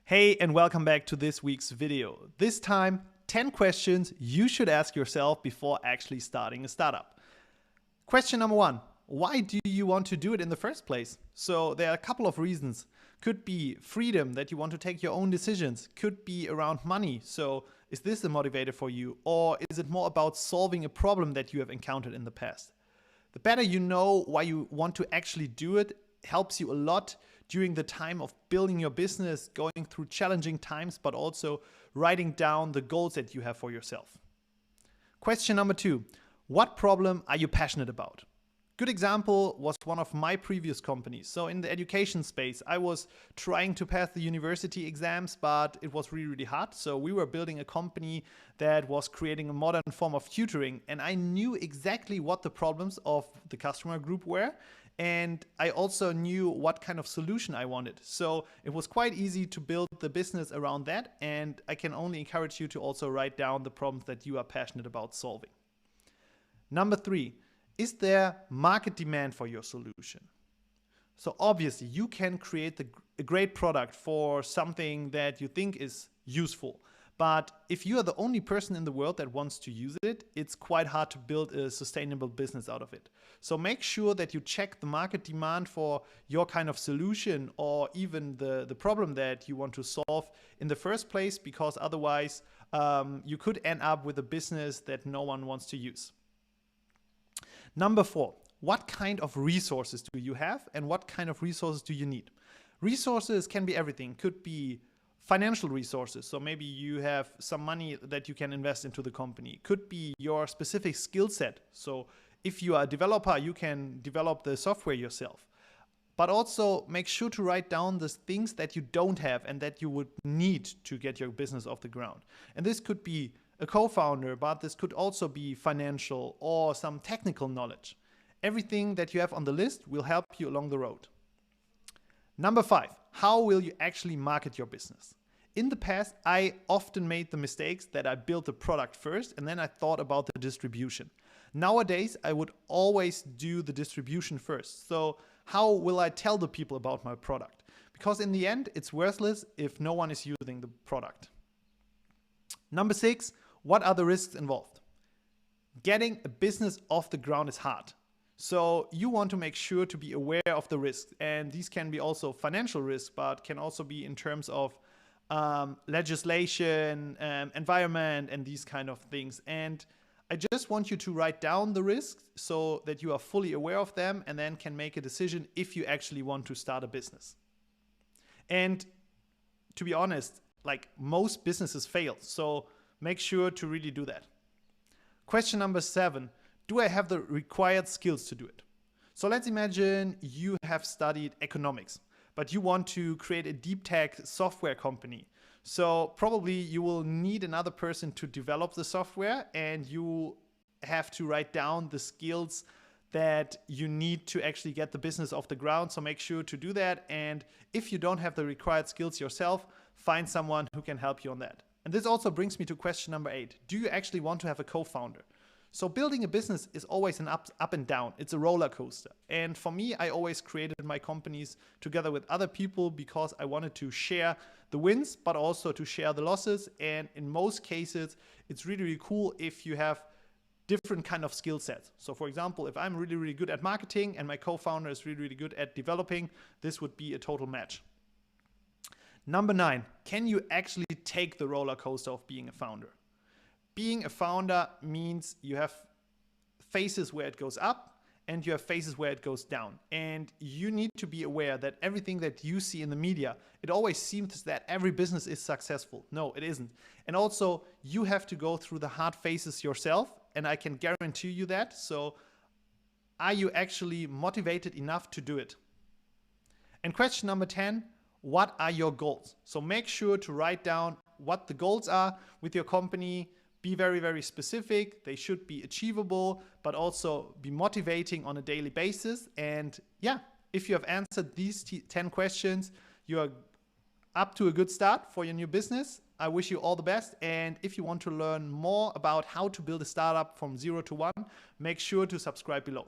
Hey, and welcome back to this week's video. This time, 10 questions you should ask yourself before actually starting a startup. Question number 1, why do you want to do it in the first place? So there are a couple of reasons. Could be freedom, that you want to take your own decisions. Could be around money. So is this a motivator for you? Or is it more about solving a problem that you have encountered in the past? The better you know why you want to actually do it helps you a lot during the time of building your business, going through challenging times, but also writing down the goals that you have for yourself. Question number 2, what problem are you passionate about? Good example was one of my previous companies. So in the education space, I was trying to pass the university exams, but it was really hard. So we were building a company that was creating a modern form of tutoring, and I knew exactly what the problems of the customer group were. And I also knew what kind of solution I wanted. So it was quite easy to build the business around that. And I can only encourage you to also write down the problems that you are passionate about solving. Number 3, is there market demand for your solution? So obviously you can create a great product for something that you think is useful. But if you are the only person in the world that wants to use it, it's quite hard to build a sustainable business out of it. So make sure that you check the market demand for your kind of solution or even the problem that you want to solve in the first place, because otherwise you could end up with a business that no one wants to use. Number 4, what kind of resources do you have and what kind of resources do you need? Resources can be everything. Could be financial resources, so maybe you have some money that you can invest into the company. Could be your specific skill set, so if you are a developer, you can develop the software yourself. But also make sure to write down the things that you don't have and that you would need to get your business off the ground. And this could be a co-founder, but this could also be financial or some technical knowledge. Everything that you have on the list will help you along the road. Number 5, how will you actually market your business? In the past, I often made the mistakes that I built the product first and then I thought about the distribution. Nowadays, I would always do the distribution first. So how will I tell the people about my product? Because in the end, it's worthless if no one is using the product. Number 6, what are the risks involved? Getting a business off the ground is hard. So you want to make sure to be aware of the risks, and these can be also financial risks, but can also be in terms of legislation, environment, and these kind of things. And I just want you to write down the risks so that you are fully aware of them and then can make a decision if you actually want to start a business. And to be honest, like most businesses fail, so make sure to really do that. Question number 7. Do I have the required skills to do it? So let's imagine you have studied economics, but you want to create a deep tech software company. So probably you will need another person to develop the software, and you have to write down the skills that you need to actually get the business off the ground. So make sure to do that. And if you don't have the required skills yourself, find someone who can help you on that. And this also brings me to question number 8. Do you actually want to have a co-founder? So building a business is always an up and down. It's a roller coaster. And for me, I always created my companies together with other people because I wanted to share the wins, but also to share the losses. And in most cases, it's really cool if you have different kind of skill sets. So for example, if I'm really good at marketing and my co-founder is really good at developing, this would be a total match. Number 9, can you actually take the roller coaster of being a founder? Being a founder means you have phases where it goes up and you have phases where it goes down. And you need to be aware that everything that you see in the media, it always seems that every business is successful. No, it isn't. And also you have to go through the hard phases yourself, and I can guarantee you that. So are you actually motivated enough to do it? And question number 10, what are your goals? So make sure to write down what the goals are with your company. Be very specific. They should be achievable, but also be motivating on a daily basis. And yeah, if you have answered these 10 questions, you are up to a good start for your new business. I wish you all the best. And if you want to learn more about how to build a startup from 0 to 1, make sure to subscribe below.